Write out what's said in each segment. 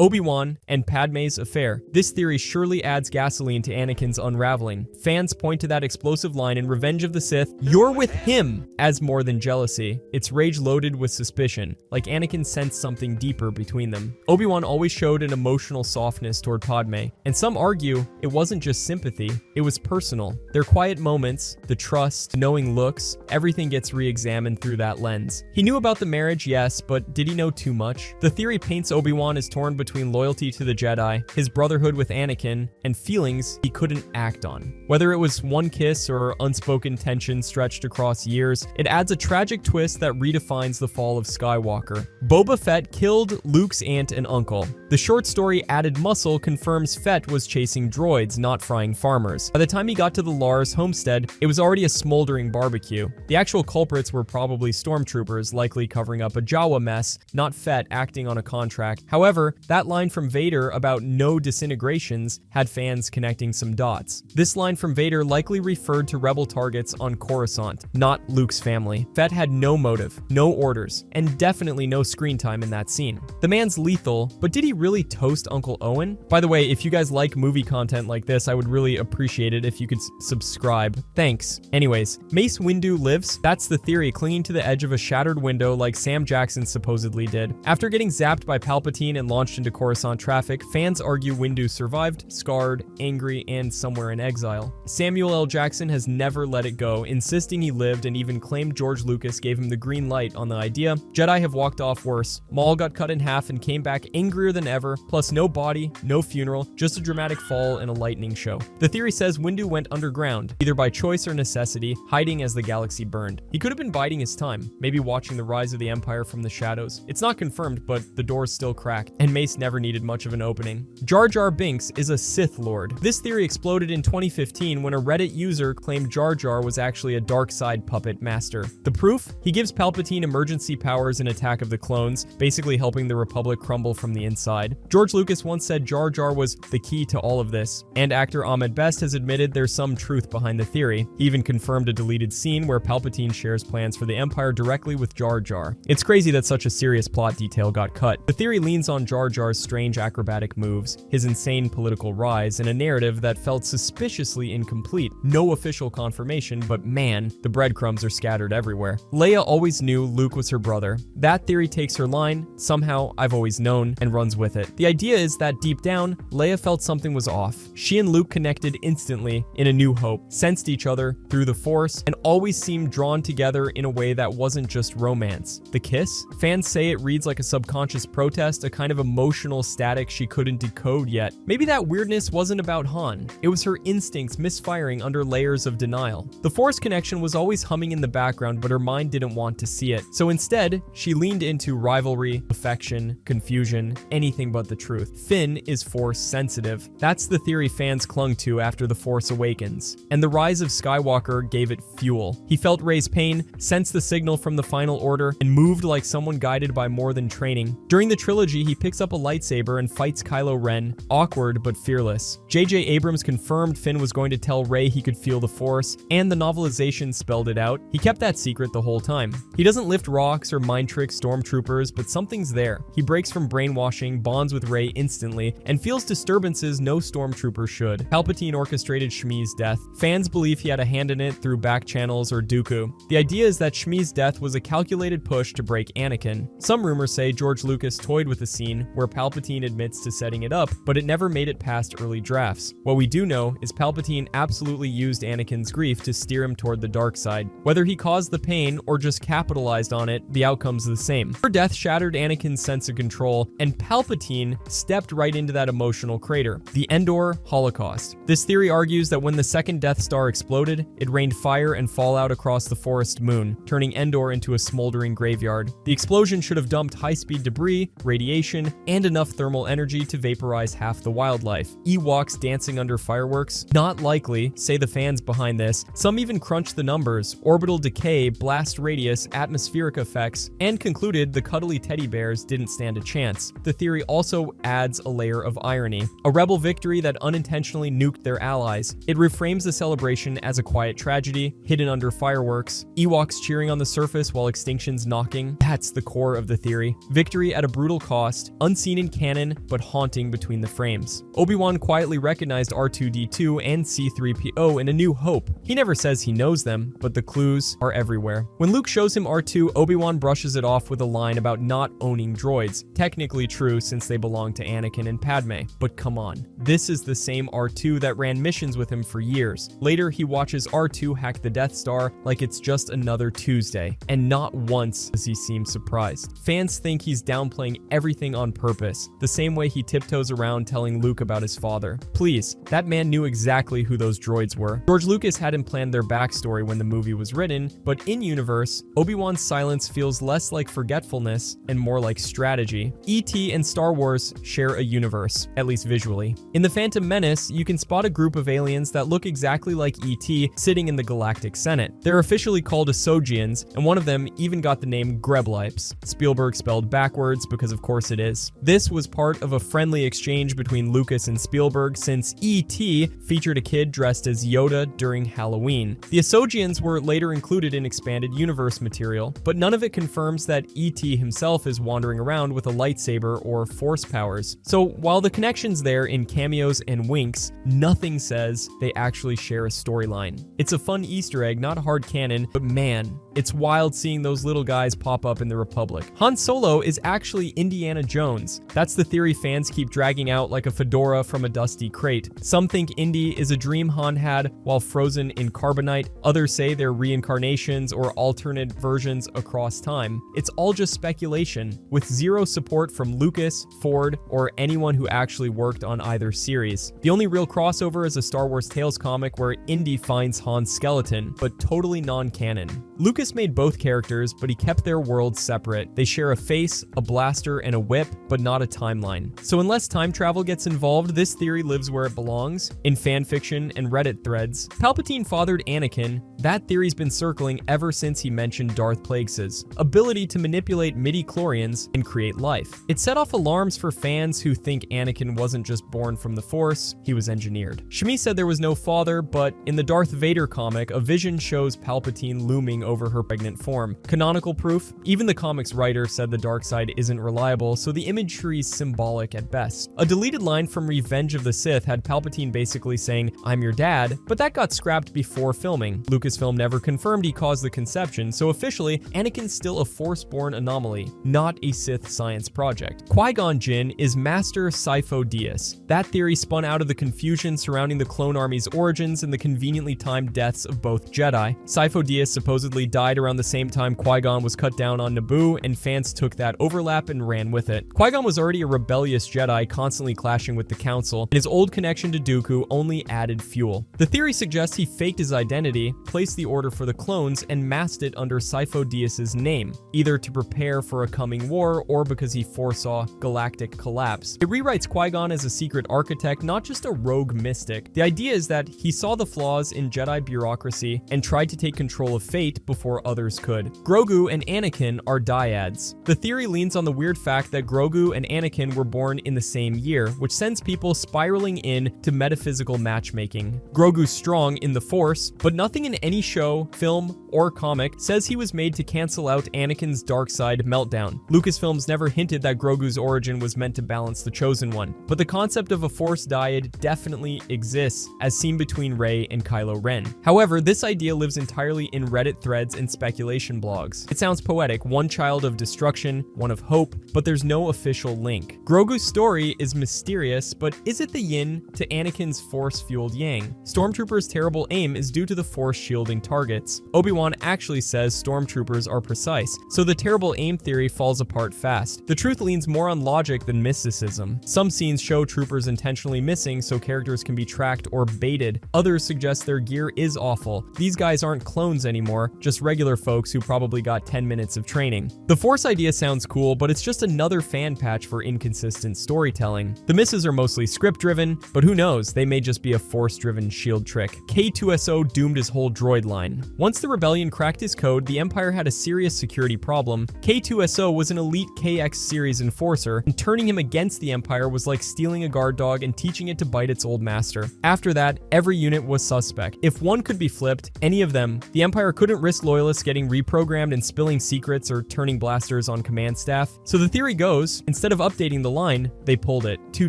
Obi-Wan and Padme's affair. This theory surely adds gasoline to Anakin's unraveling. Fans point to that explosive line in Revenge of the Sith, "You're with him," as more than jealousy. It's rage loaded with suspicion, like Anakin sensed something deeper between them. Obi-Wan always showed an emotional softness toward Padme, and some argue it wasn't just sympathy, it was personal. Their quiet moments, the trust, knowing looks, everything gets re-examined through that lens. He knew about the marriage, yes, but did he know too much? The theory paints Obi-Wan as torn between loyalty to the Jedi, his brotherhood with Anakin, and feelings he couldn't act on. Whether it was one kiss or unspoken tension stretched across years, it adds a tragic twist that redefines the fall of Skywalker. Boba Fett killed Luke's aunt and uncle. The short story Added Muscle confirms Fett was chasing droids, not frying farmers. By the time he got to the Lars homestead, it was already a smoldering barbecue. The actual culprits were probably stormtroopers, likely covering up a Jawa mess, not Fett acting on a contract. However, that line from Vader about no disintegrations had fans connecting some dots. This line from Vader likely referred to rebel targets on Coruscant, not Luke's family. Fett had no motive, no orders, and definitely no screen time in that scene. The man's lethal, but did he really toast Uncle Owen? By the way, if you guys like movie content like this, I would really appreciate it if you could subscribe. Thanks. Anyways, Mace Windu lives. That's the theory, clinging to the edge of a shattered window like Sam Jackson supposedly did. After getting zapped by Palpatine and launched into Coruscant traffic, fans argue Windu survived, scarred, angry, and somewhere in exile. Samuel L. Jackson has never let it go, insisting he lived and even claimed George Lucas gave him the green light on the idea. Jedi have walked off worse. Maul got cut in half and came back angrier than ever, plus no body, no funeral, just a dramatic fall in a lightning show. The theory says Windu went underground, either by choice or necessity, hiding as the galaxy burned. He could have been biding his time, maybe watching the rise of the Empire from the shadows. It's not confirmed, but the door's still cracked, and Mace never needed much of an opening. Jar Binks is a Sith Lord. This theory exploded in 2015 when a Reddit user claimed Jar Jar was actually a dark side puppet master. The proof? He gives Palpatine emergency powers in Attack of the Clones, basically helping the Republic crumble from the inside. George Lucas once said Jar Jar was the key to all of this, and actor Ahmed Best has admitted there's some truth behind the theory. He even confirmed a deleted scene where Palpatine shares plans for the Empire directly with Jar Jar. It's crazy that such a serious plot detail got cut. The theory leans on Jar Jar's strange acrobatic moves, his insane political rise, and a narrative that felt suspiciously incomplete. No official confirmation, but man, the breadcrumbs are scattered everywhere. Leia always knew Luke was her brother. That theory takes her line, "Somehow I've always known," and runs with it. The idea is that deep down, Leia felt something was off. She and Luke connected instantly in A New Hope, sensed each other through the Force, and always seemed drawn together in a way that wasn't just romance. The kiss? Fans say it reads like a subconscious protest, a kind of emotional static she couldn't decode yet. Maybe that weirdness wasn't about Han. It was her instincts misfiring under layers of denial. The Force connection was always humming in the background, but her mind didn't want to see it. So instead, she leaned into rivalry, affection, confusion, anything but the truth. Finn is Force sensitive. That's the theory fans clung to after The Force Awakens. And the rise of Skywalker gave it fuel. He felt Rey's pain, sensed the signal from the Final Order, and moved like someone guided by more than training. During the trilogy, he picks up a lightsaber and fights Kylo Ren, awkward but fearless. J.J. Abrams confirmed Finn was going to tell Rey he could feel the Force, and the novelization spelled it out. He kept that secret the whole time. He doesn't lift rocks or mind trick stormtroopers, but something's there. He breaks from brainwashing, bonds with Rey instantly, and feels disturbances no stormtrooper should. Palpatine orchestrated Shmi's death. Fans believe he had a hand in it through back channels or Dooku. The idea is that Shmi's death was a calculated push to break Anakin. Some rumors say George Lucas toyed with a scene where Palpatine admits to setting it up, but it never made it past early drafts. What we do know is Palpatine absolutely used Anakin's grief to steer him toward the dark side. Whether he caused the pain or just capitalized on it, the outcome's the same. Her death shattered Anakin's sense of control, and Palpatine stepped right into that emotional crater. The Endor holocaust. This theory argues that when the second Death Star exploded, it rained fire and fallout across the forest moon, turning Endor into a smoldering graveyard. The explosion should have dumped high-speed debris, radiation, and enough thermal energy to vaporize half the wildlife. Ewoks dancing under fireworks? Not likely, say the fans behind this. Some even crunched the numbers, orbital decay, blast radius, atmospheric effects, and concluded the cuddly teddy bears didn't stand a chance. The theory also adds a layer of irony. A rebel victory that unintentionally nuked their allies. It reframes the celebration as a quiet tragedy, hidden under fireworks. Ewoks cheering on the surface while extinction's knocking. That's the core of the theory. Victory at a brutal cost, unseen in canon, but haunting between the frames. Obi-Wan quietly recognized R2-D2 and C-3PO in A New Hope. He never says he knows them, but the clues are everywhere. When Luke shows him R2, Obi-Wan brushes it off with a line about not owning droids. Technically true since they belong to Anakin and Padme. But come on, this is the same R2 that ran missions with him for years. Later, he watches R2 hack the Death Star like it's just another Tuesday, and not once does he seem surprised. Fans think he's downplaying everything on purpose, the same way he tiptoes around telling Luke about his father. Please, that man knew exactly who those droids were. George Lucas hadn't planned their backstory when the movie was written, but in-universe, Obi-Wan's silence feels less like forgetfulness and more like strategy. E.T. and Star Wars share a universe, at least visually. In The Phantom Menace, you can spot a group of aliens that look exactly like E.T. sitting in the Galactic Senate. They're officially called Asogians, and one of them even got the name Greblipes. Spielberg spelled backwards because of course it is. This was part of a friendly exchange between Lucas and Spielberg since E.T. featured a kid dressed as Yoda during Halloween. The Asogians were later included in expanded universe material, but none of it confirms that E.T. himself is wandering around with a lightsaber or force powers. So while the connection's there in cameos and winks, nothing says they actually share a storyline. It's a fun Easter egg, not hard canon, but man, it's wild seeing those little guys pop up in the Republic. Han Solo is actually Indiana Jones. That's the theory fans keep dragging out like a fedora from a dusty crate. Some think Indy is a dream Han had while frozen in carbonite. Others say they're reincarnations or alternate versions across time. It's all just speculation, with zero support from Lucas, Ford, or anyone who actually worked on either series. The only real crossover is a Star Wars Tales comic where Indy finds Han's skeleton, but totally non-canon. Lucas made both characters, but he kept their worlds separate. They share a face, a blaster, and a whip, but not a timeline. So unless time travel gets involved, this theory lives where it belongs, in fanfiction and Reddit threads. Palpatine fathered Anakin. That theory's been circling ever since he mentioned Darth Plagueis' ability to manipulate midi-chlorians and create life. It set off alarms for fans who think Anakin wasn't just born from the Force, he was engineered. Shmi said there was no father, but in the Darth Vader comic, a vision shows Palpatine looming over her pregnant form. Canonical proof? Even the comic's writer said the dark side isn't reliable, so the imagery's symbolic at best. A deleted line from Revenge of the Sith had Palpatine basically saying, "I'm your dad," but that got scrapped before filming. Lucasfilm never confirmed he caused the conception, so officially, Anakin's still a Force-born anomaly, not a Sith science project. Qui-Gon Jinn is Master Sifo-Dyas. That theory spun out of the confusion surrounding the clone army's origins and the conveniently timed deaths of both Jedi. Sifo-Dyas supposedly died around the same time Qui-Gon was cut down on Naboo, and fans took that overlap and ran with it. Qui-Gon was already a rebellious Jedi, constantly clashing with the Council, and his old connection to Dooku only added fuel. The theory suggests he faked his identity, placed the order for the clones, and masked it under Sifo-Dyas' name, either to prepare for a coming war or because he foresaw galactic collapse. It rewrites Qui-Gon as a secret architect, not just a rogue mystic. The idea is that he saw the flaws in Jedi bureaucracy and tried to take control of fate before others could. Grogu and Anakin are dyads. The theory leans on the weird fact that Grogu and Anakin were born in the same year, which sends people spiraling in to metaphysical matchmaking. Grogu's strong in the Force, but nothing in any show, film, or comic says he was made to cancel out Anakin's dark side meltdown. Lucasfilms never hinted that Grogu's origin was meant to balance the Chosen One, but the concept of a Force dyad definitely exists, as seen between Rey and Kylo Ren. However, this idea lives entirely in Reddit threads and speculation blogs. It sounds poetic, one child of destruction, one of hope, but there's no official link. Grogu's story is mysterious, but is it the yin to Anakin's Force-fueled yang? Stormtrooper's terrible aim is due to the Force shielding targets. Obi-Wan actually says Stormtroopers are precise, so the terrible aim theory falls apart fast. The truth leans more on logic than mysticism. Some scenes show troopers intentionally missing so characters can be tracked or baited. Others suggest their gear is awful. These guys aren't clones anymore, just regular folks who probably got 10 minutes of training. The Force idea sounds cool, but it's just another fan patch for inconsistent storytelling. The misses are mostly script-driven, but who knows, they may just be a Force-driven shield trick. K2SO doomed his whole droid line. Once the rebellion cracked his code, the Empire had a serious security problem. K2SO was an elite KX series enforcer master, and turning him against the Empire was like stealing a guard dog and teaching it to bite its old master. After that, every unit was suspect. If one could be flipped, any of them, the Empire couldn't risk loyalists getting reprogrammed and spilling secrets or turning blasters on command staff. So the theory goes, instead of updating the line, they pulled it. Too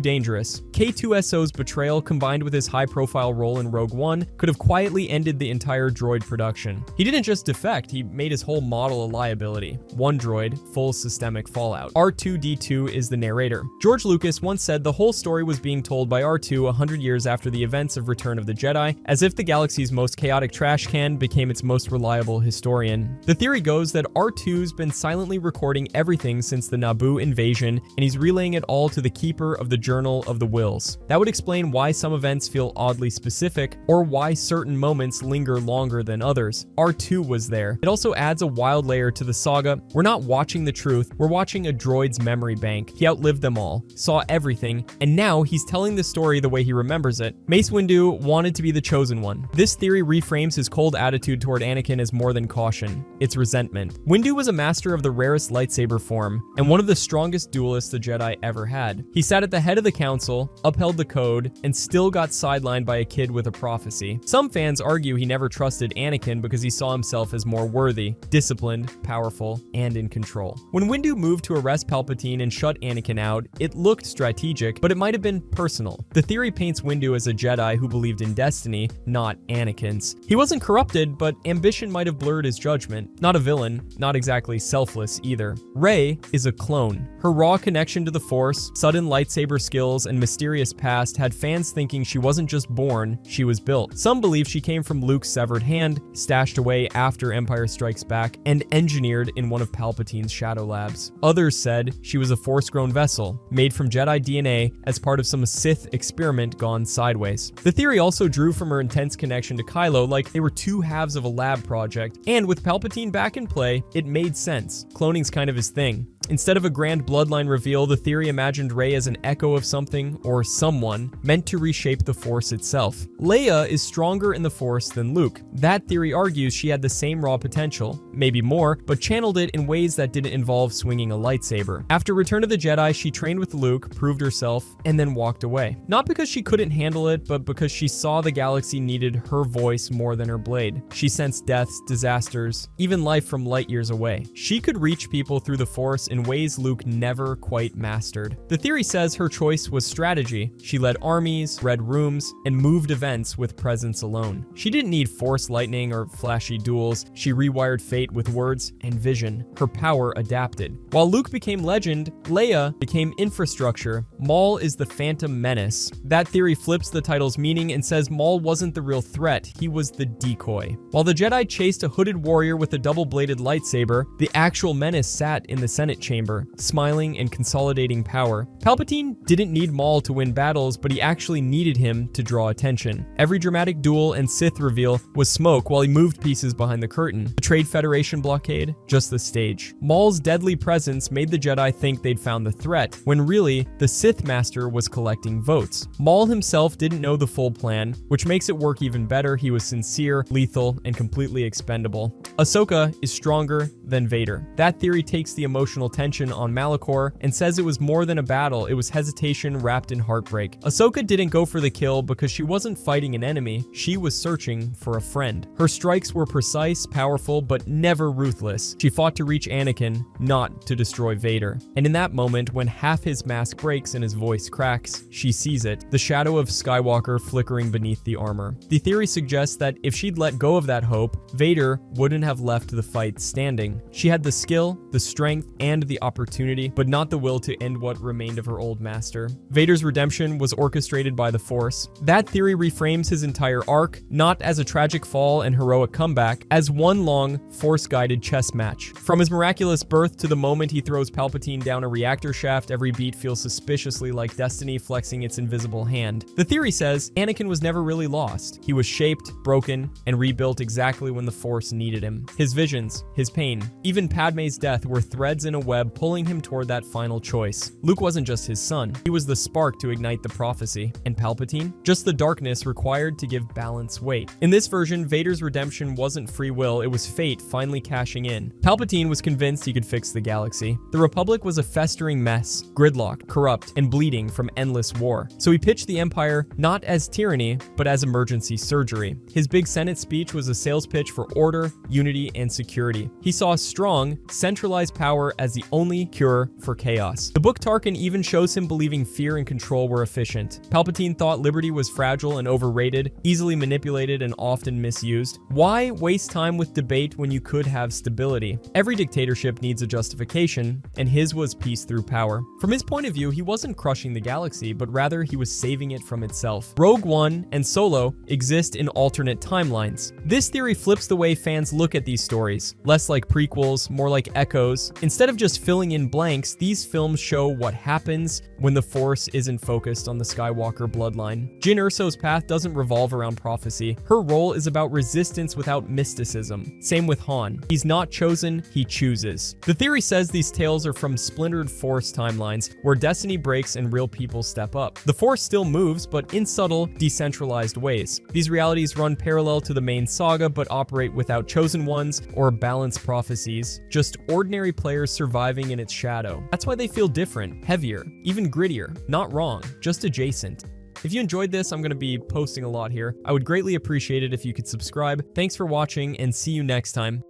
dangerous. K2SO's betrayal combined with his high-profile role in Rogue One could have quietly ended the entire droid production. He didn't just defect, he made his whole model a liability. One droid, full systemic fallout. R2-D2 is the narrator. George Lucas once said the whole story was being told by R2 100 years after the events of Return of the Jedi, as if the galaxy's most chaotic trash can became its most reliable historian. The theory goes that R2's been silently recording everything since the Naboo invasion, and he's relaying it all to the keeper of the Journal of the Wills. That would explain why some events feel oddly specific, or why certain moments linger longer than others. R2 was there. It also adds a wild layer to the saga. We're not watching the truth, we're watching a droid's memory bank. He outlived them all, saw everything, and now he's telling the story the way he remembers it. Mace Windu wanted to be the chosen one. This theory reframes his cold attitude toward Anakin as more than caution. It's resentment. Windu was a master of the rarest lightsaber form, and one of the strongest duelists the Jedi ever had. He sat at the head of the council, upheld the code, and still got sidelined by a kid with a prophecy. Some fans argue he never trusted Anakin because he saw himself as more worthy, disciplined, powerful, and in control. When Windu moved to arrest Palpatine and shut Anakin out, it looked strategic, but it might have been personal. The theory paints Windu as a Jedi who believed in destiny, not Anakin's. He wasn't corrupted, but ambition might have blurred his judgment. Not a villain, not exactly selfless either. Rey is a clone. Her raw connection to the Force, sudden lightsaber skills, and mysterious past had fans thinking she wasn't just born, she was built. Some believe she came from Luke's severed hand, stashed away after Empire Strikes Back, and engineered in one of Palpatine's shadow labs. Others said she was a Force-grown vessel, made from Jedi DNA as part of some Sith experiment gone sideways. The theory also drew from her intense connection to Kylo, like they were two halves of a lab project, and with Palpatine back in play, it made sense. Cloning's kind of his thing. Instead of a grand bloodline reveal, the theory imagined Rey as an echo of something, or someone, meant to reshape the Force itself. Leia is stronger in the Force than Luke. That theory argues she had the same raw potential, maybe more, but channeled it in ways that didn't involve swinging a lightsaber. After Return of the Jedi, she trained with Luke, proved herself, and then walked away. Not because she couldn't handle it, but because she saw the galaxy needed her voice more than her blade. She sensed deaths, disasters, even life from light years away. She could reach people through the Force in ways Luke never quite mastered. The theory says her choice was strategy. She led armies, read rooms, and moved events with presence alone. She didn't need Force lightning or flashy duels. She rewired fate with words and vision. Her power adapted. While Luke became legend, Leia became infrastructure. Maul is the Phantom Menace. That theory flips the title's meaning and says Maul wasn't the real threat, he was the decoy. While the Jedi chased a hooded warrior with a double-bladed lightsaber, the actual menace sat in the Senate chamber, smiling and consolidating power. Palpatine didn't need Maul to win battles, but he actually needed him to draw attention. Every dramatic duel and Sith reveal was smoke while he moved pieces behind the curtain. The Trade Federation blockade, just the stage. Maul's deadly presence made the Jedi think they'd found the threat, when really, the Sith Master was collecting votes. Maul himself didn't know the full plan, which makes it work even better. He was sincere, lethal, and completely expendable. Ahsoka is stronger than Vader. That theory takes the emotional tension on Malachor and says it was more than a battle, it was hesitation wrapped in heartbreak. Ahsoka didn't go for the kill because she wasn't fighting an enemy, she was searching for a friend. Her strikes were precise, powerful, but never ruthless. She fought to reach Anakin, not to destroy Vader. And in that moment, when half his mask breaks and his voice cracks, she sees it, the shadow of Skywalker flickering beneath the armor. The theory suggests that if she'd let go of that hope, Vader wouldn't have left the fight standing. She had the skill, the strength, and the opportunity, but not the will to end what remained of her old master. Vader's redemption was orchestrated by the Force. That theory reframes his entire arc, not as a tragic fall and heroic comeback, as one long, Force-guided chess match. From his miraculous birth to the moment he throws Palpatine down a reactor shaft, every beat feels suspiciously like destiny flexing its invisible hand. The theory says Anakin was never really lost. He was shaped, broken, and rebuilt exactly when the Force needed him. His visions, his pain, even Padme's death were threads in a web, pulling him toward that final choice. Luke wasn't just his son, he was the spark to ignite the prophecy. And Palpatine? Just the darkness required to give balance weight. In this version, Vader's redemption wasn't free will, it was fate finally cashing in. Palpatine was convinced he could fix the galaxy. The Republic was a festering mess, gridlocked, corrupt, and bleeding from endless war. So he pitched the Empire not as tyranny, but as emergency surgery. His big Senate speech was a sales pitch for order, unity, and security. He saw strong, centralized power as the only cure for chaos. The book Tarkin even shows him believing fear and control were efficient. Palpatine thought liberty was fragile and overrated, easily manipulated and often misused. Why waste time with debate when you could have stability? Every dictatorship needs a justification, and his was peace through power. From his point of view, he wasn't crushing the galaxy, but rather he was saving it from itself. Rogue One and Solo exist in alternate timelines. This theory flips the way fans look at these stories, less like prequels, more like echoes. Instead of just filling in blanks, these films show what happens when the Force isn't focused on the Skywalker bloodline. Jyn Erso's path doesn't revolve around prophecy. Her role is about resistance without mysticism. Same with Han. He's not chosen, he chooses. The theory says these tales are from splintered Force timelines, where destiny breaks and real people step up. The Force still moves, but in subtle, decentralized ways. These realities run parallel to the main saga, but operate without chosen ones or balanced prophecies, just ordinary players surviving in its shadow. That's why they feel different, heavier, even grittier. Not wrong, just adjacent. If you enjoyed this, I'm going to be posting a lot here. I would greatly appreciate it if you could subscribe. Thanks for watching, and see you next time.